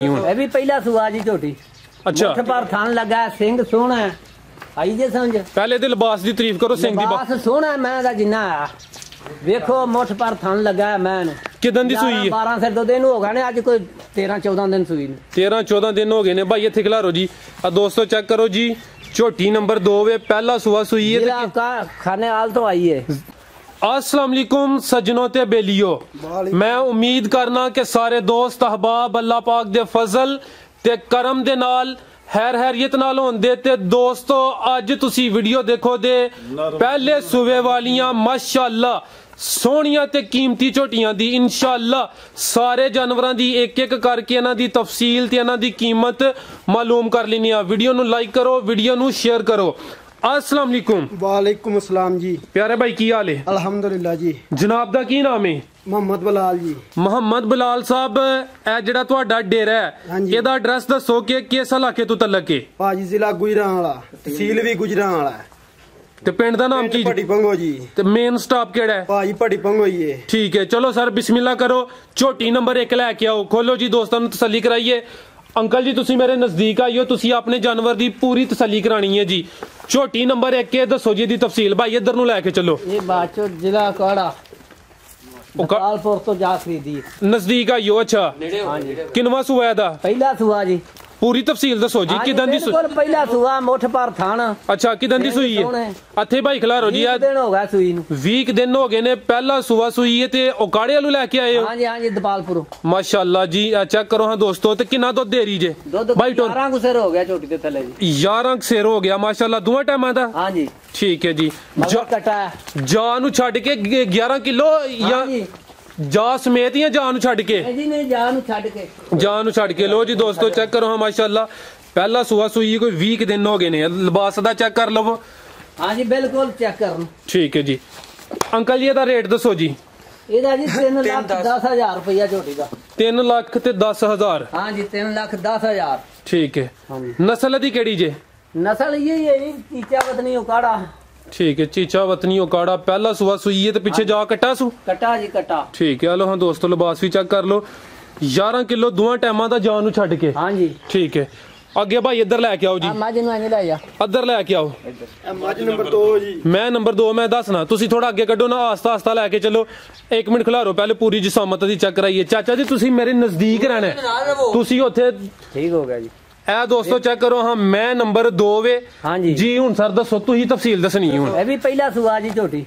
भी पहला सुआ जी झोटी। अच्छा पर थान लगा सिंह सोहना है आई जे समझ। पहले ते लिबास दी तारीफ करो। सिंह दी लिबास सोहना है मैं दा जिन्ना है वेखो मुठ पर थान लगा है मैं किदन दी सुई है 12 से 2 दिन हो गए ने अज कोई 13-14 दिन सुई ने 13-14 दिन हो गए ने भाई इत्थे खिलारो जी। आ दोस्तों चेक करो जी झोटी नंबर 2 वे पहला सुआ सुई है आपका खाने आल तो आई है। अस्सलाम वालेकुम सज्जनों ते बेलियो, मैं उम्मीद करना कि सारे दोस्त अहबाब अल्लाह पाक दे फजल ते करम दे नाल हैर हैरियत नाल होंदे। ते दोस्तों अज तुसी वीडियो देखो दे पहले सूबे वालियां माशाअल्लाह सोहनियां ते कीमती झोटियां दी इंशाअल्लाह सारे जानवरां दी एक एक करके इन्हां दी तफसील ते इन्हां दी कीमत मालूम कर लेनी आ। वीडियो नु लाइक करो, वीडियो नु शेयर करो। अस्सलाम वालेकुम। वालेकुम अस्सलाम जी। प्यारे भाई की हाल है? अल्हम्दुलिल्लाह जी। जनाब दा की नाम है? मोहम्मद बलाल जी। मोहम्मद बलाल साहब ए जेड़ा तुहाडा डेरा है एदा एड्रेस दसो कि किस इलाके तो तलक है? भाजी जिला गुजरांवाला, तहसील भी गुजरांवाला है ते पिंड दा नाम की? भट्टी पंगो जी। ते मेन स्टॉप केड़ा है? भाजी भट्टी पंगो ही है। ठीक है चलो सर बिस्मिल्लाह करो। झोटी नंबर 1 लेके आओ। खोलो जी दोस्तों नु तसल्ली कराइए। अंकल जी तुसी मेरे नजदीक आइयो, तुसी अपने जानवर दी पूरी तसल्ली करानी है जी। झोटी नंबर 1 के दसो जी दी तफसील। भाई इधर नु लेके चलो। ये बाचो जिला काड़ा गोपालपुर तो जा खरीदी नजदीक आइयो। अच्छा किनवा सुआ दा? पहला सुआ जी। पूरी तफसील दसो जी किदन दी सुई? पहला सुआ मुठ पर थान। अच्छा किदन दी सुई है? अथे भाई खिलारो जी। 20 दिन हो गए सुई नु। 20 दिन हो गए ने पहला सुआ सुई है ते ओकाड़े वालू लेके आए हो? हां जी हां जी दपालपुर। माशाल्लाह जी। चेक करो हां दोस्तों ते कितना दुध दे रही जे? भाई 11 को सिर हो गया छोटी ते थले जी। 11 सिर हो गया माशाल्लाह दोवां टाइमां दा। हां जी ठीक है जी। कटा जा नु छड के 11 किलो या जा समेत या जान छड़ के? जान छड़ के। लो जी दोस्तों चेक करो हाँ माशाल्लाह पहला सुआ सुई कोई 20 दिन हो गए ने। लिबास दा चेक कर लो। हाँ जी बिल्कुल चेक कर। ठीक है जी। अंकल जी दा रेट दसो जी। एदा जी 3,10,000 रुपया झोटी दा। 3,10,000। हाँ जी 3,10,000। ठीक है। नस्ल दी केड़ी जे? नस्ल ये है चीचा वतनी उकाड़ा। ठीक है चीचा वतनी उकाड़ा पहला सुआ सुई है तो पीछे जा कटा सु? कटा जी कटा। ठीक है लो हाँ दोस्तों लिबास भी चेक कर लो। 11 किलो दोवां टाइमां दा जान छड़ के। हाँ जी ठीक है। अगे भाई इधर लेके आओ जी। इधर लेके आओ। नंबर 2 जी। मैं नंबर 2 मैं दसना तुसी थोड़ा अगे कड्डो ना आस्ता आस्ता लेके चलो। 1 मिनट खिलारो पहले पूरी जिसामत दी चेक कराइए। चाचा जी तुसी मेरे नजदीक रहना है। तुसी उत्थे ठीक हो गया जी। ए दोस्तों चेक करो हाँ मैं नंबर 2 वे। हाँ जी जी हुन सर दसो तुही तफसील दसनी हुन। ए भी पहला सुआ जी झोटी।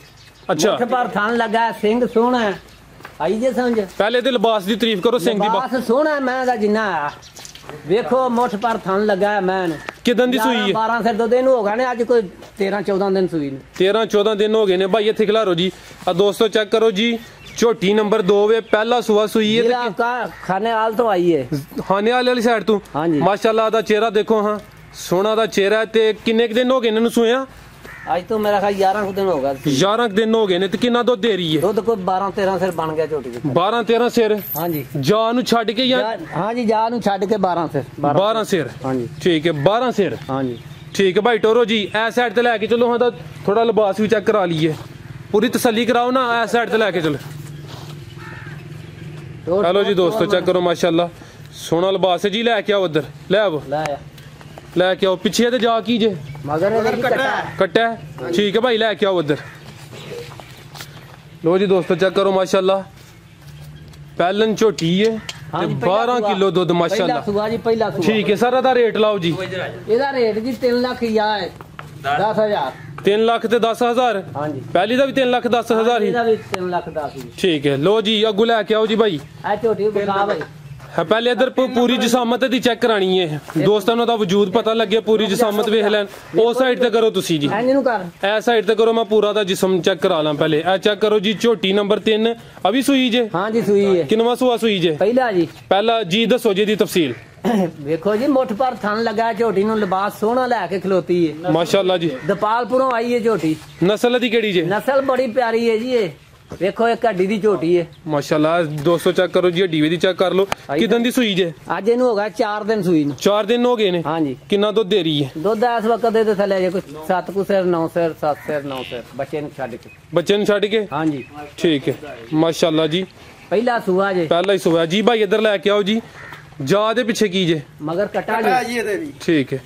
अच्छा मुठ पर थान लगा है सिंह सोहना है आई जे समझ। पहले ते लिबास दी तारीफ करो। सिंह दी लिबास सोहना है मैं दा जिन्ना है वेखो मुठ पर थान लगा है मैं किदन दी सुई है? 12 से 2 दिन हो गए ने अज कोई 13-14 दिन सुई ने 13-14 दिन हो गए ने भाई इत्थे खिलारो जी। आ दोस्तों चेक करो जी झोटी नंबर 2 वे पहला सुआ सुई है। आपका खाने आल तो आई है खाने वाली साइड तू। हाँ जी माशाल्लाह दा चेहरा देखो हाँ सोना दा चेहरा। ते किन्ने दिन हो गए इन्हां नूं सुया? आज तो मेरा ख्याल 11 दिन हो गया। 11 दिन हो गए ने। ते कितना दुध दे रही है? दुध कोई 12-13 सिर बन गया झोटी के। 12-13 सिर? हाँ जी जा नु छड़ के या? हाँ जी जा नु छड़ के 12 सिर। 12 सिर। हाँ जी ठीक है 12 सिर। हाँ जी ठीक है भाई टोरो जी ए साइड ते लेके चलो। हाँ थोड़ा लिबास भी चेक करा लीए पूरी तसल्ली कराओ ना। ए साइड ते लेके चलो। हेलो जी दोस्तों चेक करो माशाल्लाह सोना लिबास है जी। लेके आओ उधर ले आओ लेके आओ। पीछे ते जा की जे मगर कट्टा है। ठीक है भाई लेके आओ उधर। लो जी दोस्तों चेक करो माशाल्लाह पहलन झोटी है 12 किलो दूध माशाल्लाह। ठीक है सर दा रेट लाओ जी। एदा रेट जी 3 लाख या है 10,000। 3 लाख ते 10,000। हाँ जी पहली दा भी 3 लाख 10,000 ही। 3 लाख 10। ठीक है लो जी अगू लेके आओ जी भाई। झोटी बता भाई पहले इधर पूरी जिसामत दी चेक करानी है दोस्तों दा वजूद पता लगे पूरी जिसामत वेख लैन। ओ साइड ते करो तुसी जी। ए साइड ते करो मैं पूरा दा जिस्म चेक करा ला पहले। ए चेक करो जी झोटी नंबर 3 अभी सुई जे? हाँ जी सुई है। किनवा सुआ सुई जे? पहला जी। पहला जी दसो जी दी तफसील। देखो जी मुठ पर थान लगा झोटी नु लिबास सोहना लेके खलोती है माशाल्लाह जी। दपालपुरों आई है झोटी। नस्ल दी केड़ी जे? नस्ल बड़ी प्यारी है जी। ये देखो एक हड्डी दी झोटी है माशाल्लाह। दोस्तों चेक करो जी हड्डी दी चेक कर लो। किदन दी सुई जे? आज इन्हू हो गया 4 दिन सुई नु। 4 दिन हो गए ने। हाँ जी कितना दुध दे रही है? दुध इस वक्त दे थले जे कुछ 7 को सिर 9 सिर 7 सिर 9 सिर बच्चे नु छड़ के। बच्चे नु छड़ के? हाँ जी ठीक है माशाल्लाह जी। पहला सुआ जे। पहला ही सुआ जी। भाई इधर लेके आओ जी। ਜਾ ਦੇ ਪਿੱਛੇ ਕੀ ਜੇ मगर कटा ਆ जी ਜੀ ਇਹਦੇ ਵੀ ठीक है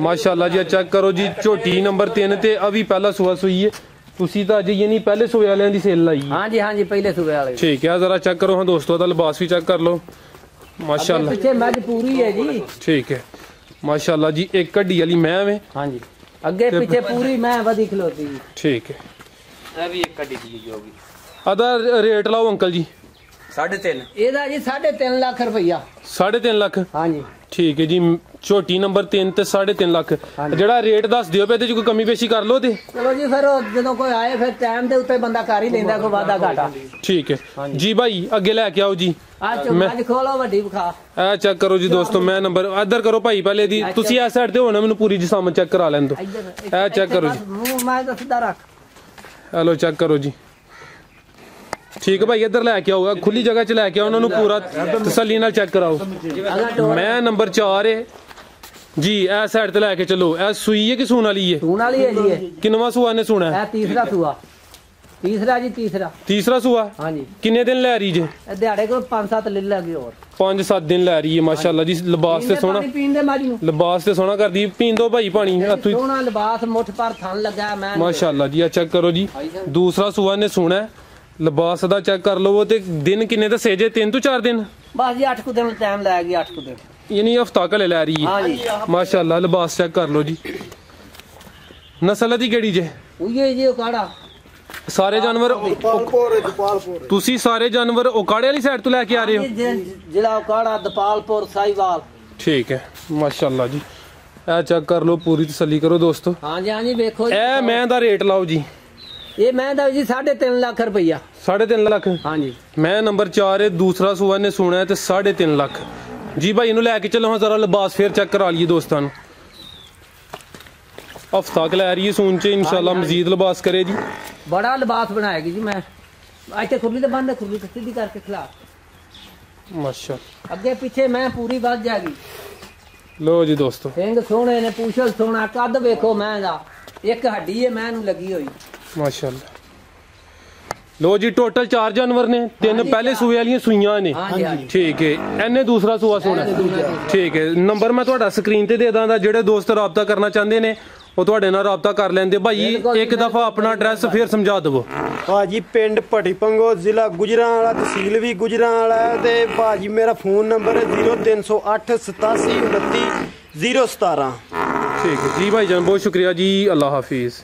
माशाल्लाह जी चेक करो जी झोटी नंबर 3 ते अभी पहला सुआ सुई है तुसी तो अजे ये नहीं पहले सुए वाले दी सेल लाई है। हाँ जी पहले सुबह वाले ठीक है जरा चेक करो हाँ दोस्तों दा लिबास भी चेक कर लो माशाल्लाह पीछे मज पूरी है जी ठीक है माशाल्लाह जी एक हड्डी वाली मैं में हाँ जी अगे पीछे पूरी मैं वधी खलोती जी ठीक है भी एक कड़ी दी होगी अदा रेट लाओ अंकल जी 3.5 ਇਹਦਾ ਜੀ 3.5 ਲੱਖ ਰੁਪਈਆ 3.5 ਲੱਖ ਹਾਂਜੀ ਠੀਕ ਹੈ ਜੀ ਝੋਟੀ ਨੰਬਰ 3 ਤੇ 3.5 ਲੱਖ ਜਿਹੜਾ ਰੇਟ ਦੱਸ ਦਿਓ ਪਏ ਤੇ ਕੋਈ ਕਮੀ ਪੇਸ਼ੀ ਕਰ ਲਓ ਤੇ ਚਲੋ ਜੀ ਫਿਰ ਉਹ ਜਦੋਂ ਕੋਈ ਆਏ ਫਿਰ ਟਾਈਮ ਦੇ ਉੱਤੇ ਬੰਦਾ ਕਰ ਹੀ ਲੈਂਦਾ ਕੋਈ ਵਾਦਾ ਘਾਟਾ ਠੀਕ ਹੈ ਜੀ ਭਾਈ ਅੱਗੇ ਲੈ ਕੇ ਆਓ ਜੀ ਆ ਚੁੱਪ ਖੋਲੋ ਵੱਡੀ ਵਿਖਾ ਇਹ ਚੈੱਕ ਕਰੋ ਜੀ ਦੋਸਤੋ ਮੈਂ ਨੰਬਰ ਇੱਧਰ ਕਰੋ ਭਾਈ ਪਹਿਲੇ ਦੀ ਤੁਸੀਂ ਇਸ ਸਾਈਡ ਤੇ ਹੋਣਾ ਮੈਨੂੰ ਪੂਰੀ ਜਿਸਾਮ ਚੈੱਕ ਕਰਾ ਲੈਣ ਦਿਓ ਇਹ ਚੈੱਕ ਕਰੋ ਜੀ ਮੂੰਹ ਮੈਂ ਤਾਂ ਸਿੱਧਾ ਰੱਖ हेलो चेक करो जी ठीक है भाई इधर लैके आओ खुली जगह च लैके आओ उन्होंने पूरा तसल्ली नाल चेक कराओ मैं नंबर 4 है जी ए साइड ते लैके चलो ए सुई है कि सून वाली है सून वाली है जी किनवा सुआ ने सुना है तीसरा सुआ तीसरा सुआ हाँ जी किन्ने दिन लै रही जे दिहाड़े को 5-7 ले लगे और 5-7 दिन लै रही है माशाल्लाह जी लिबास ते सोना पीन दे मारी लिबास ते सोना कर दी पीन दो भाई पानी सोना लिबास मुठ पर थन लगा मैं माशाल्लाह जी चेक करो जी दूसरा सुआ ने सुना है लिबास दा चेक कर लो ते दिन किन्ने दसे जे 3 तो 4 दिन बस जी 8 को दिन टाइम लगेगी 8 को दिन यानी हफ्ता कले लै रही है माशाल्लाह लिबास चेक कर लो जी नस्ल दी केड़ी जे उये जी काड़ा सारे जानवर ਗੋਪਾਲਪੁਰ ਤੁਸੀਂ ਸਾਰੇ ਜਾਨਵਰ ਉਕਾੜੇ ਵਾਲੀ ਸਾਈਡ ਤੋਂ ਲੈ ਕੇ ਆ ਰਹੇ ਹੋ ਜ਼ਿਲ੍ਹਾ ਉਕਾੜਾ ਦਪਾਲਪੁਰ ਸਾਈਵਾਲ ਠੀਕ ਹੈ ਮਾਸ਼ਾਅੱਲਾ ਜੀ ਇਹ ਚੈੱਕ ਕਰ ਲਓ ਪੂਰੀ ਤਸੱਲੀ ਕਰੋ ਦੋਸਤੋ ਹਾਂ ਜੀ ਵੇਖੋ ਇਹ ਮੈਂ ਦਾ ਰੇਟ ਲਾਓ ਜੀ ਇਹ ਮੈਂ ਦਾ ਜੀ 3.5 ਲੱਖ ਰੁਪਈਆ 3.5 ਲੱਖ ਹਾਂ ਜੀ ਮੈਂ ਨੰਬਰ 4 ਹੈ ਦੂਸਰਾ ਸੁਆ ਨੇ ਸੁਣਿਆ ਤੇ 3.5 ਲੱਖ ਜੀ ਭਾਈ ਇਹਨੂੰ ਲੈ ਕੇ ਚੱਲੋ ਹਾਂ ਜ਼ਰਾ ਲਿਬਾਸ ਫੇਰ ਚੈੱਕ ਕਰਾ ਲਈਏ ਦੋਸਤਾਂ ਨੂੰ हफ्ता क लै रही है सून च इंशाल्लाह मजीद लिबास करे जी बड़ा लिबास बनाएगी जी मैं अच्छे खुरली तो बंद है खुरली तो सीधी करके खिला माशाल्लाह अगे पीछे मैं पूरी बच जाएगी लो जी दोस्तों सिंह सोने ने पूछल सोना कद वेखो मैं दा एक हड्डी है मैं नू लगी हुई माशाल्लाह लो जी टोटल 4 जानवर ने 3 पहले सूए वाली सुइयां ने ठीक है इन्हें दूसरा सूआ सोना ठीक है नंबर मैं ਤੁਹਾਡਾ ਸਕਰੀਨ ਤੇ ਦੇ ਦਾਂਗਾ ਜਿਹੜੇ ਦੋਸਤ ਰਾਬਤਾ ਕਰਨਾ ਚਾਹੁੰਦੇ ਨੇ ਉਹ ਤੁਹਾਡੇ ਨਾਲ ਰਾਬਤਾ ਕਰ ਲੈਂਦੇ ਭਾਈ ਇੱਕ ਦਫਾ ਆਪਣਾ ਐਡਰੈਸ ਫੇਰ ਸਮਝਾ ਦਿਵੋ ਭਾਜੀ ਪਿੰਡ ਭੱਟੀ ਪੰਗੋ ਜ਼ਿਲ੍ਹਾ ਗੁਜਰਾਂਵਾਲਾ ਤਹਿਸੀਲ ਵੀ ਗੁਜਰਾਂਵਾਲਾ ਤੇ ਭਾਜੀ ਮੇਰਾ ਫੋਨ ਨੰਬਰ ਹੈ 0308 87 29 017 ठीक है जी भाईजान बहुत शुक्रिया जी अल्लाह हाफिज।